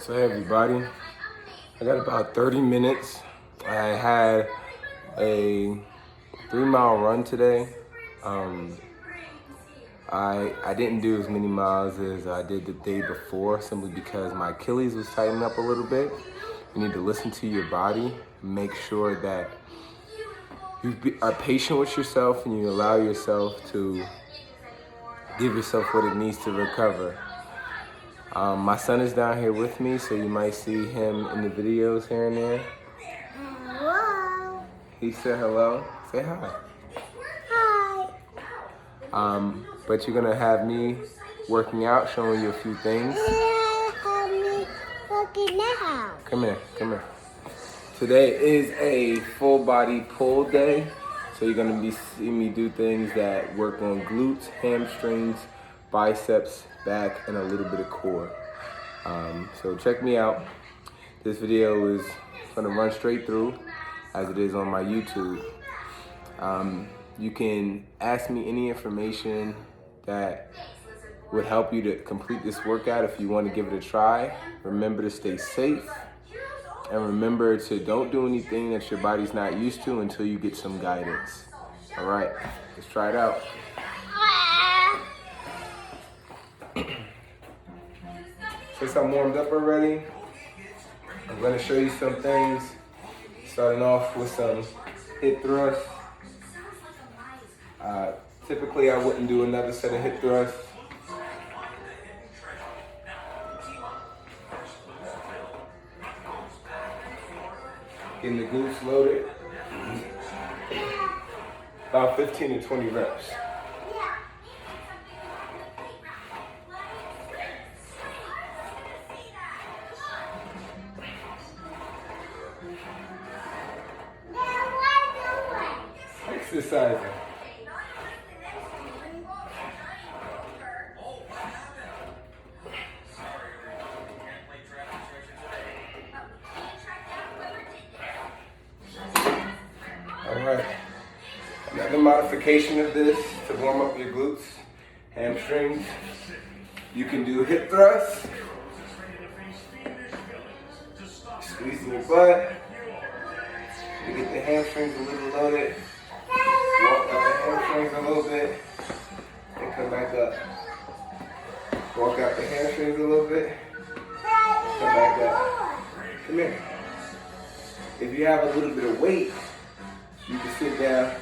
So hey everybody, I got about 30 minutes. I had a 3-mile run today. I didn't do as many miles as I did the day before simply because my Achilles was tightening up a little bit. You need to listen to your body, make sure that you are patient with yourself and you allow yourself to give yourself what it needs to recover. My son is down here with me, so you might see him in the videos here and there. Hello. He said hello. Say hi. Hi. But you're gonna have me working out, showing you a few things. Help me working out. Come here, come here. Today is a full body pull day, so you're gonna be seeing me do things that work on glutes, hamstrings, biceps, back, and a little bit of core. So check me out. This video is gonna run straight through as it is on my YouTube. You can ask me any information that would help you to complete this workout if you want to give it a try. Remember to stay safe and remember to don't do anything that your body's not used to until you get some guidance. All right, let's try it out. Since I'm warmed up already, I'm going to show you some things, starting off with some hip thrusts. Typically, I wouldn't do another set of hip thrusts. Getting the glutes loaded. About 15 to 20 reps. Exercising. Alright, another modification of this to warm up your glutes, hamstrings. You can do hip thrusts, squeezing your butt. You get the hamstrings a little loaded, walk out the hamstrings a little bit, and come back up. Walk out the hamstrings a little bit, come back up. Come here. If you have a little bit of weight, you can sit down,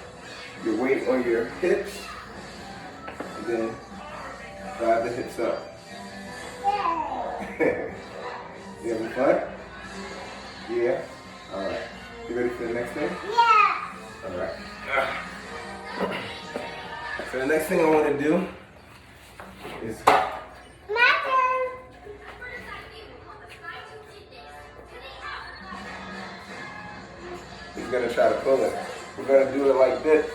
your weight on your hips, and then drive the hips up. You having fun? Yeah? Alright. You ready for the next thing? Yeah. Alright. So the next thing I want to do is going to try to pull it. We're going to do it like this.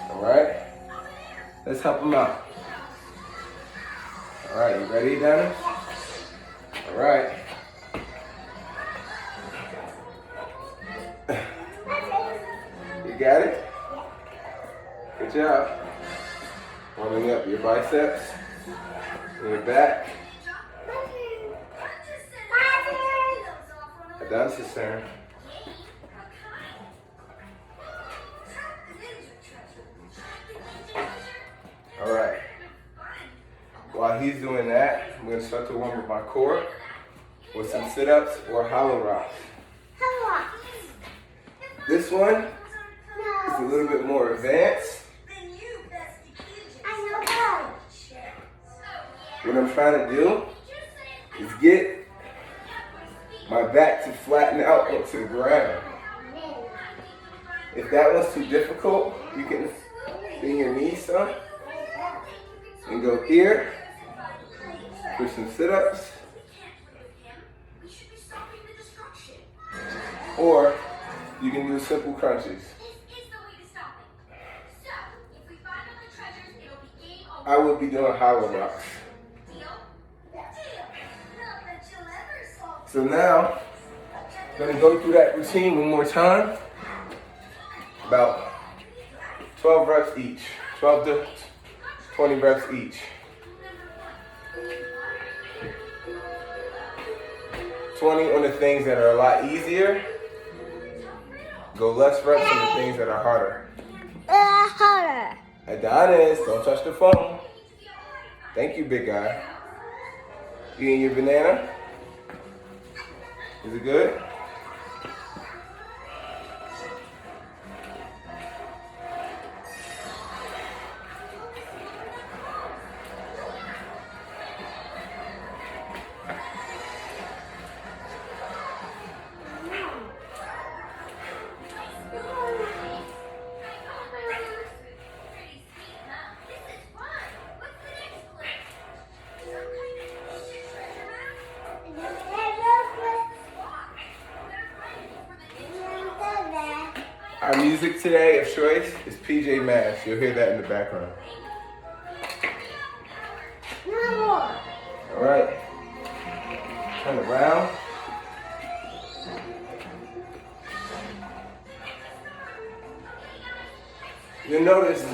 Alright? Let's help him out. Alright, you ready, Dana? Alright. You got it? Good job. Warming up your biceps, your back. That's his turn. All right. While he's doing that, I'm going to start to warm up my core with some sit-ups or hollow rocks. This one is a little bit more advanced. What I'm trying to do is get my back to flatten out onto the ground. If that one's too difficult, you can bend your knees some and go here for some sit-ups. Or you can do simple crunches. I will be doing hollow rocks. So now, I'm going to go through that routine one more time. About 12 reps each. 12 to 20 reps each. 20 on the things that are a lot easier. Go less reps on the things that are harder. Harder. Adonis, don't touch the phone. Thank you, big guy. You eating your banana? Is it good? Our music today of choice is PJ Masks. You'll hear that in the background. All right. Turn around. You'll notice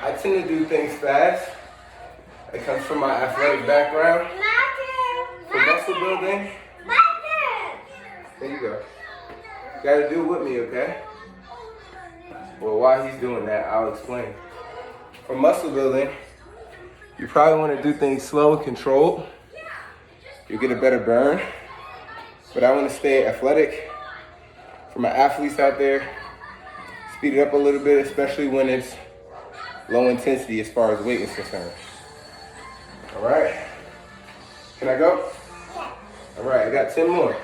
I tend to do things fast. It comes from my athletic background. For muscle building. There you go. Gotta do it with me, okay? Well, while he's doing that, I'll explain. For muscle building, you probably want to do things slow and controlled. You'll get a better burn. But I want to stay athletic. For my athletes out there, speed it up a little bit, especially when it's low intensity as far as weight is concerned. All right. Can I go? All right, I got 10 more.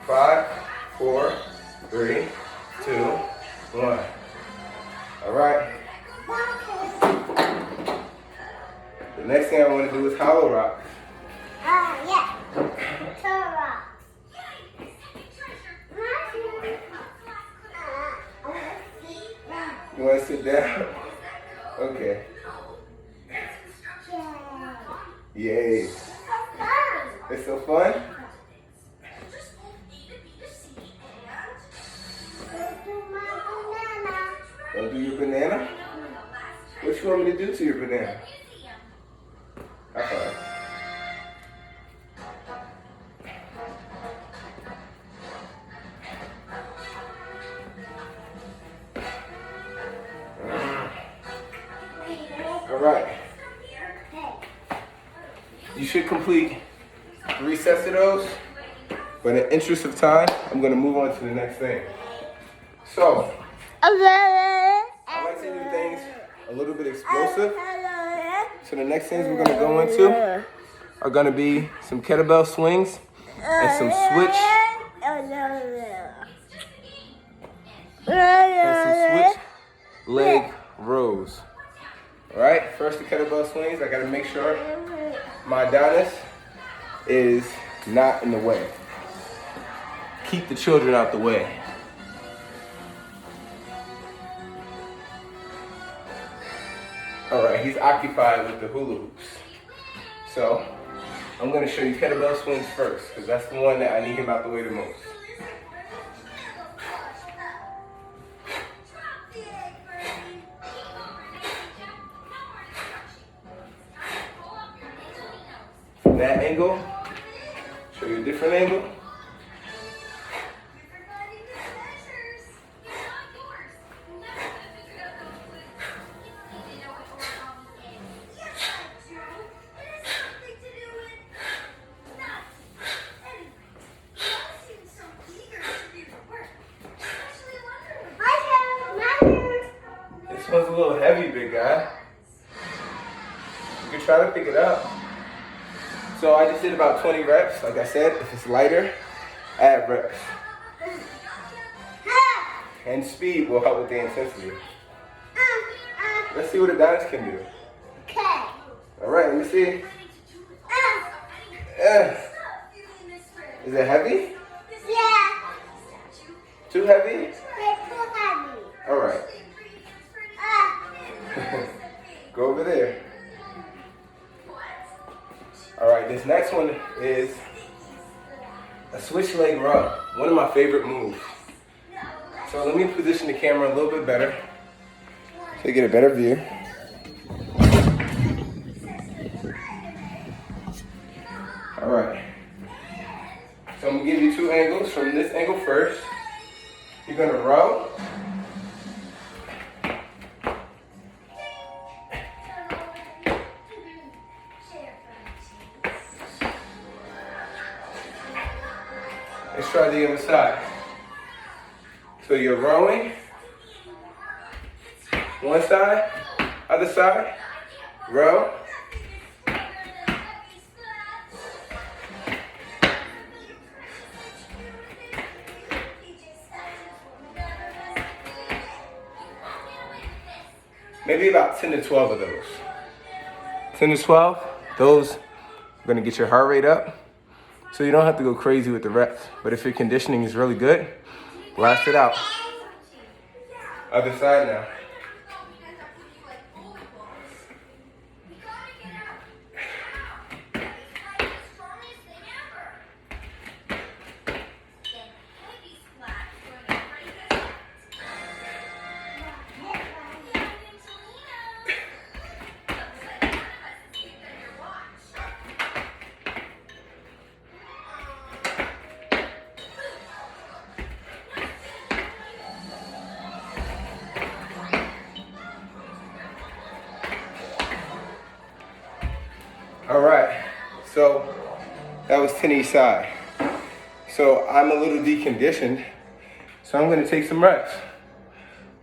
5, 4, 3, 2, 1. All right. The next thing I want to do is hollow rock. Yeah. You want to sit down? Okay. Yay. It's so fun? Don't do your banana? What you want me to do to your banana? High five. All right. You should complete 3 sets of those, but in the interest of time, I'm gonna move on to the next thing. So, I like to do things a little bit explosive. So the next things we're gonna go into are gonna be some kettlebell swings and some switch leg rows. All right, first the kettlebell swings. I gotta make sure my Adonis is not in the way. Keep the children out the way. All right, he's occupied with the hula hoops. So I'm gonna show you kettlebell swings first, because that's the one that I need him out the way the most. From that angle, show you a different angle. This one's a little heavy, big guy. You can try to pick it up. So I just did about 20 reps. Like I said, if it's lighter, add reps. And speed will help with the intensity. Let's see what Adonis can do. Okay. All right, let me see. Is it heavy? Yeah. Too heavy? It's too heavy. All right. Go over there. All right, this next one is a switch leg run. One of my favorite moves. So let me position the camera a little bit better so you get a better view. from this angle first. You're gonna row. Let's try the other side. So you're rowing. One side, other side, row. Maybe about 10 to 12 of those. 10 to 12, those are gonna get your heart rate up. So you don't have to go crazy with the reps. But if your conditioning is really good, blast it out. Other side now. All right, so that was 10 each side. So I'm a little deconditioned, so I'm gonna take some reps.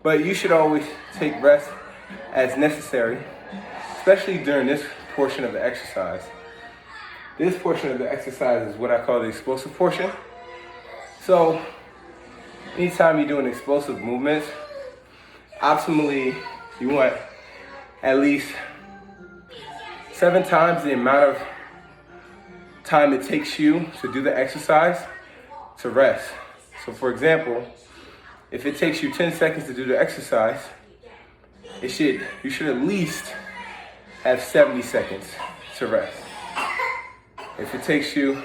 But you should always take rest as necessary, especially during this portion of the exercise. This portion of the exercise is what I call the explosive portion. So anytime you're doing explosive movements, optimally you want at least 7 times the amount of time it takes you to do the exercise to rest. So for example, if it takes you 10 seconds to do the exercise, you should at least have 70 seconds to rest. If it takes you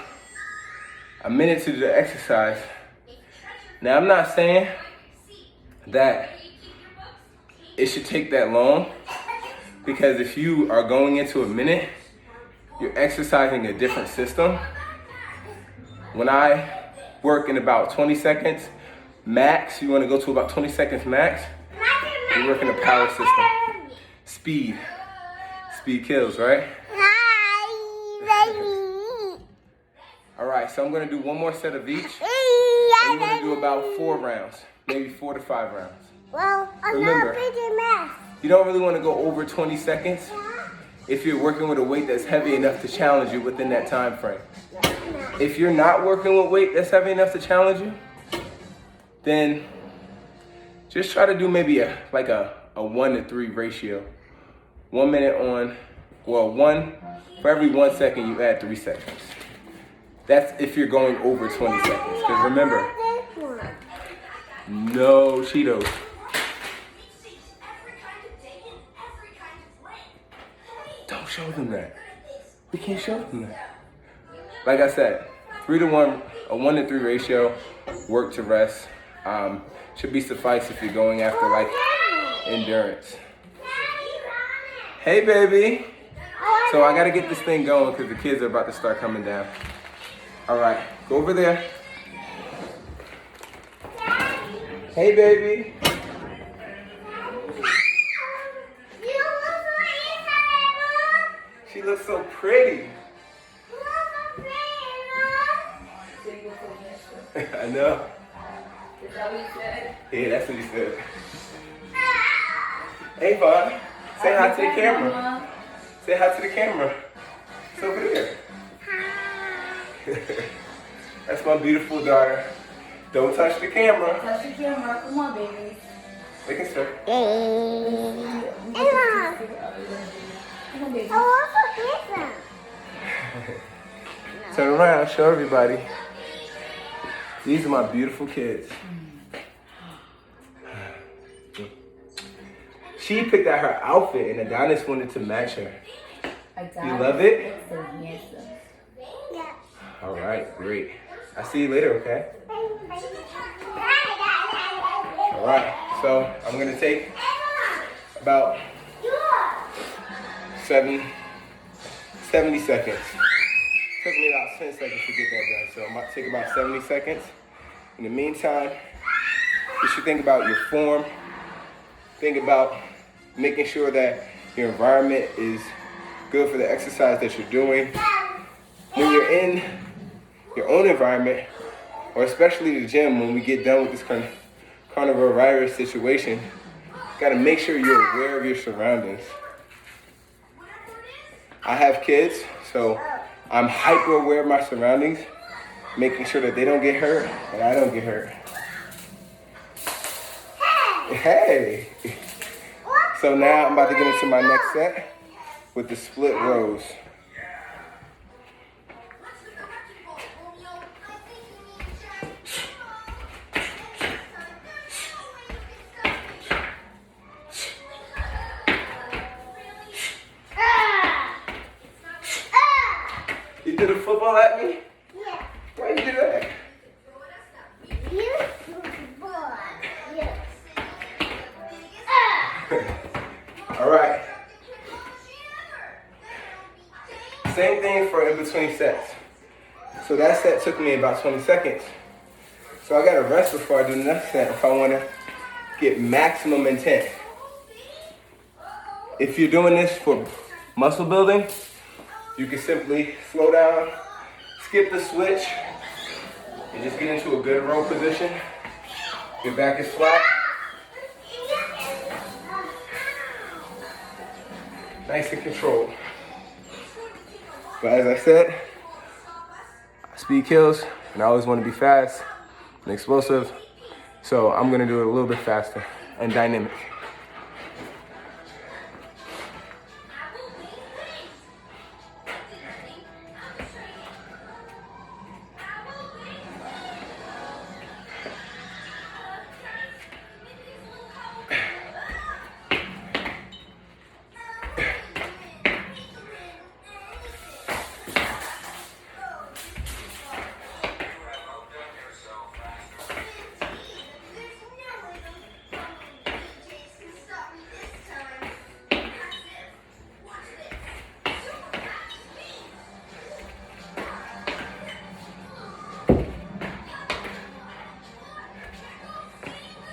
a minute to do the exercise, now I'm not saying that it should take that long, because if you are going into a minute, you're exercising a different system. When I work in about 20 seconds max, you want to go to about 20 seconds max, you're working a power system. Speed kills, right? All right, so I'm gonna do one more set of each. And you're gonna do about 4 rounds, maybe 4 to 5 rounds. Well, Remember, you don't really want to go over 20 seconds if you're working with a weight that's heavy enough to challenge you within that time frame. If you're not working with weight that's heavy enough to challenge you, then just try to do maybe a 1 to 3 ratio. 1 minute on, for every 1 second you add 3 seconds. That's if you're going over 20 seconds. Because remember, no Cheetos. Don't show them that. We can't show them that. Like I said, 3 to 1, a 1 to 3 ratio, work to rest. Should be suffice if you're going after like endurance. Hey baby. So I gotta get this thing going because the kids are about to start coming down. All right, go over there. Hey baby. She looks so pretty. I know. Is that what you said? Yeah, that's what he said. Hey, Vaughn. Say hi to the camera. Mama. Say hi to the camera. It's over there. That's my beautiful daughter. Don't touch the camera. Touch the camera. Come on, baby. They can start. Come on, baby. Turn around, show everybody. These are my beautiful kids. She picked out her outfit and Adonis wanted to match her. You love it? So handsome. Yeah. All right, great. I'll see you later, okay? All right, so I'm gonna take about 70 seconds. Took me about 10 seconds to get that done, so I'm about to take about 70 seconds. In the meantime, you should think about your form. Think about making sure that your environment is good for the exercise that you're doing. When you're in your own environment, or especially the gym, when we get done with this kind of coronavirus situation, you gotta make sure you're aware of your surroundings. I have kids, so I'm hyper aware of my surroundings, making sure that they don't get hurt and I don't get hurt. Hey! So now I'm about to get into my next set with the split rows. You threw the football at me? Yeah. Why you do that? You boy. Yes. All right. Same thing for in between sets. So that set took me about 20 seconds. So I gotta rest before I do the next set if I wanna get maximum intent. If you're doing this for muscle building, you can simply slow down, skip the switch, and just get into a good row position. Your back is flat. Nice and controlled. But as I said, speed kills, and I always want to be fast and explosive. So I'm gonna do it a little bit faster and dynamic.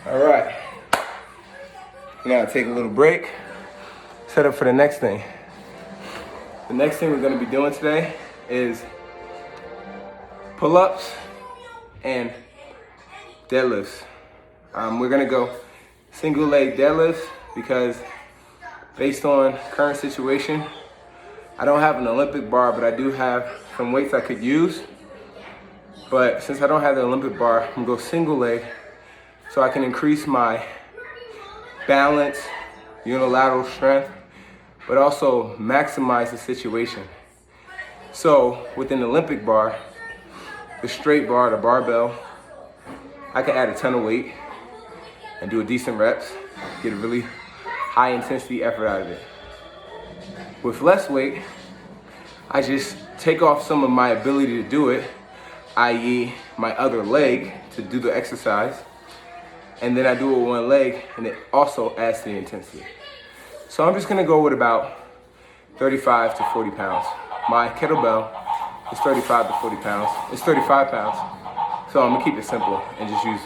All right, now take a little break, set up for the next thing. The next thing we're gonna be doing today is pull-ups and deadlifts. We're gonna go single leg deadlifts because based on current situation, I don't have an Olympic bar, but I do have some weights I could use. But since I don't have the Olympic bar, I'm gonna go single leg so I can increase my balance, unilateral strength, but also maximize the situation. So with an Olympic bar, the straight bar, the barbell, I can add a ton of weight and do a decent reps, get a really high intensity effort out of it. With less weight, I just take off some of my ability to do it, i.e. my other leg to do the exercise, and then I do it with one leg and it also adds to the intensity. So I'm just gonna go with about 35 to 40 pounds. My kettlebell is 35 to 40 pounds. It's 35 pounds. So I'm gonna keep it simple and just use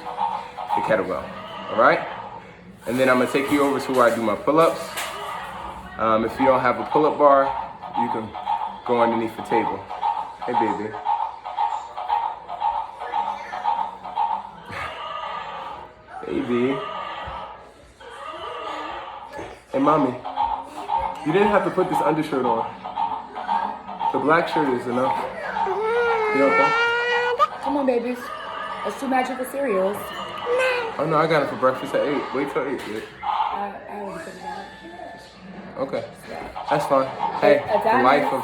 the kettlebell, all right? And then I'm gonna take you over to where I do my pull-ups. If you don't have a pull-up bar, you can go underneath the table. Hey, baby. Baby. Hey, mommy. You didn't have to put this undershirt on. The black shirt is enough. You don't think? Come on, babies. It's 2 magical cereals. Oh no, I got it for breakfast at 8. Wait till 8, dude. I already put it out. Okay, that's fine. Hey, the life of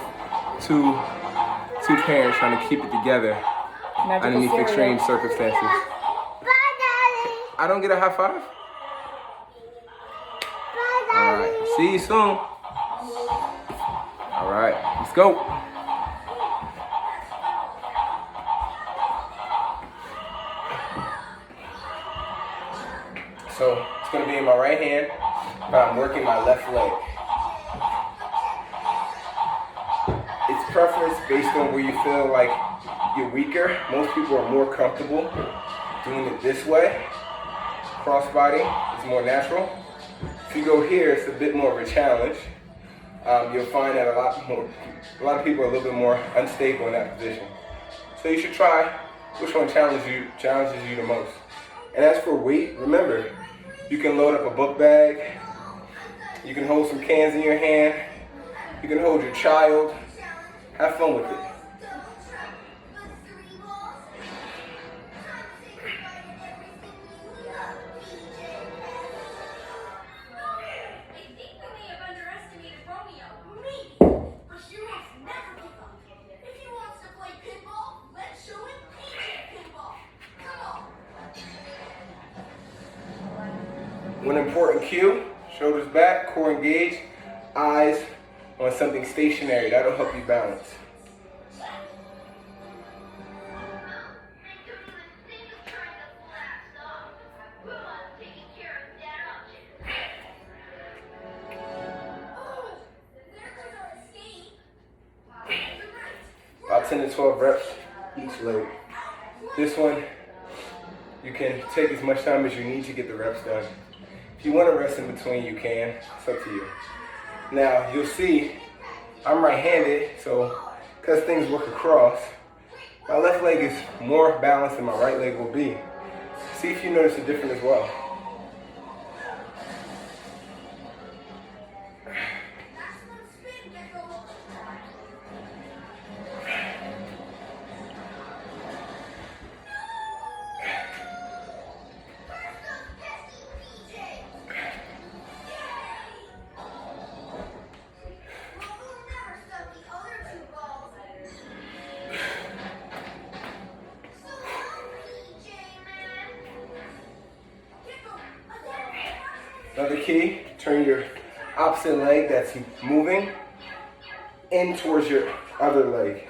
two parents trying to keep it together Magical underneath cereal. extreme circumstances. Bye, Daddy. I don't get a high five? Bye, All Daddy. right, see you soon. All right, let's go. So it's gonna be in my right hand, but I'm working my left leg. It's preference based on where you feel like you're weaker. Most people are more comfortable doing it this way, crossbody, it's more natural. If you go here, it's a bit more of a challenge. You'll find that a lot of people are a little bit more unstable in that position. So you should try which one challenges you the most. And as for weight, remember, you can load up a book bag, you can hold some cans in your hand, you can hold your child, have fun with it. One important cue, shoulders back, core engaged, eyes on something stationary. That'll help you balance. About 10 to 12 reps each leg. This one, you can take as much time as you need to get the reps done. If you want to rest in between, you can. It's up to you. Now, you'll see I'm right-handed, so because things work across, my left leg is more balanced than my right leg will be. See if you notice a difference as well. Another key, turn your opposite leg that's moving in towards your other leg.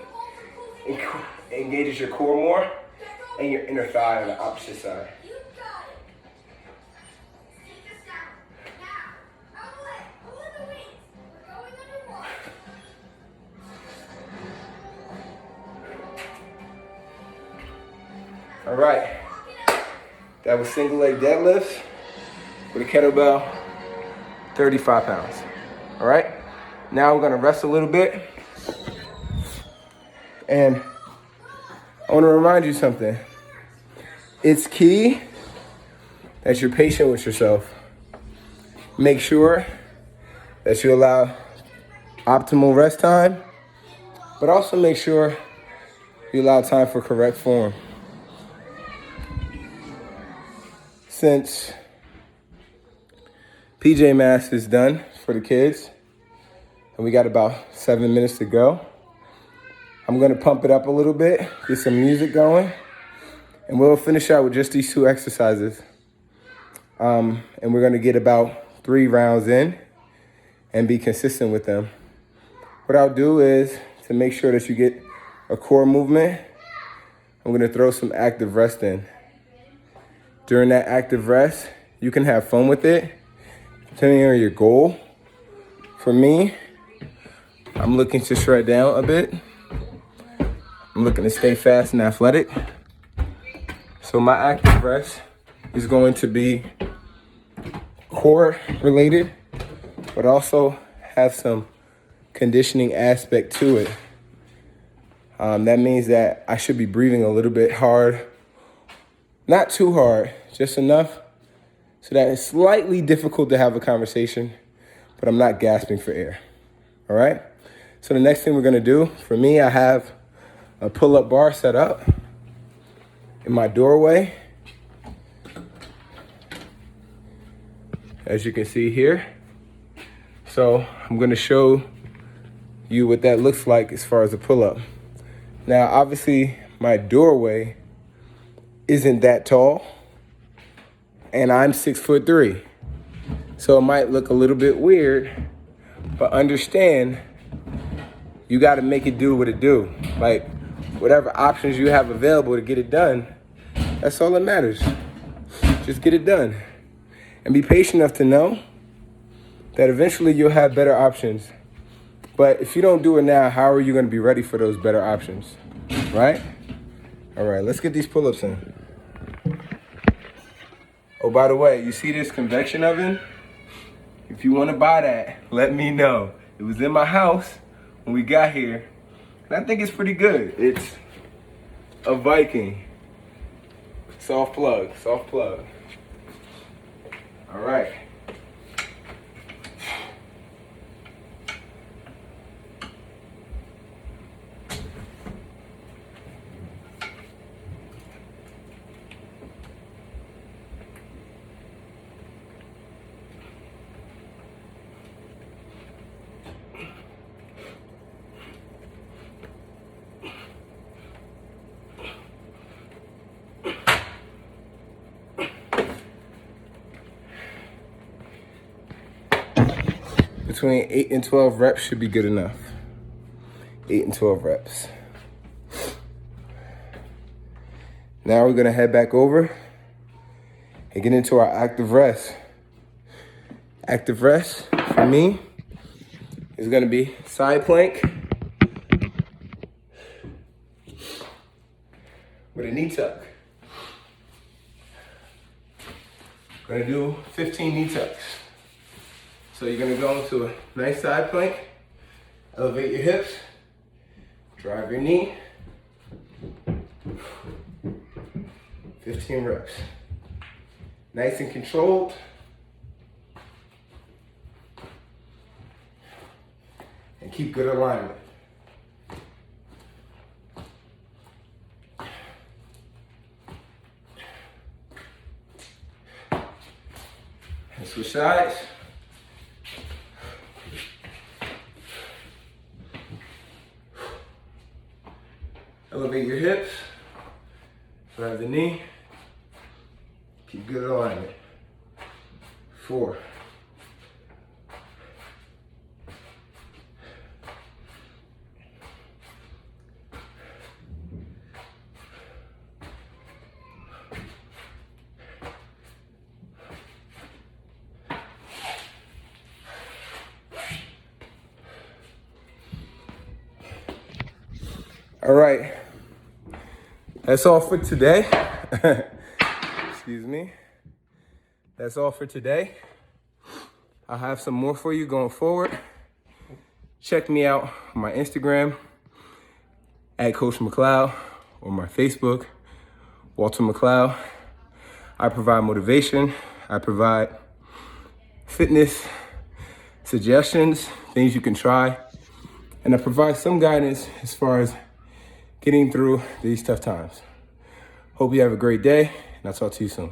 Engages your core more and your inner thigh on the opposite side. All right, that was single leg deadlifts with a kettlebell, 35 pounds. All right, now we're gonna rest a little bit. And I wanna remind you something. It's key that you're patient with yourself. Make sure that you allow optimal rest time, but also make sure you allow time for correct form. Since PJ Masks is done for the kids, and we got about 7 minutes to go, I'm gonna pump it up a little bit, get some music going, and we'll finish out with just these 2 exercises. And we're gonna get about 3 rounds in and be consistent with them. What I'll do is, to make sure that you get a core movement, I'm gonna throw some active rest in. During that active rest, you can have fun with it, depending on your goal. For me, I'm looking to shred down a bit. I'm looking to stay fast and athletic. So my active rest is going to be core related, but also have some conditioning aspect to it. That means that I should be breathing a little bit hard. Not too hard, just enough so that it's slightly difficult to have a conversation, but I'm not gasping for air. All right? So the next thing we're gonna do, for me, I have a pull-up bar set up in my doorway. As you can see here. So I'm gonna show you what that looks like as far as a pull-up. Now, obviously, my doorway isn't that tall, and I'm 6'3". So it might look a little bit weird, but understand you gotta make it do what it do. Like, whatever options you have available to get it done, that's all that matters. Just get it done. And be patient enough to know that eventually you'll have better options. But if you don't do it now, how are you gonna be ready for those better options, right? All right, let's get these pull-ups in. Oh, by the way, you see this convection oven? If you want to buy that, let me know. It was in my house when we got here, and I think it's pretty good. It's a Viking. Soft plug. All right. Between 8 and 12 reps should be good enough. 8 and 12 reps. Now we're gonna head back over and get into our active rest. Active rest for me is gonna be side plank with a knee tuck. Gonna do 15 knee tucks. So you're gonna go into a nice side plank, elevate your hips, drive your knee, 15 reps. Nice and controlled. And keep good alignment. And switch sides. Elevate your hips, drive the knee, keep good alignment. 4. All right. That's all for today. Excuse me. That's all for today. I'll have some more for you going forward. Check me out on my Instagram at Coach McLeod or my Facebook, Walter McLeod. I provide motivation. I provide fitness suggestions, things you can try. And I provide some guidance as far as getting through these tough times. Hope you have a great day, and I'll talk to you soon.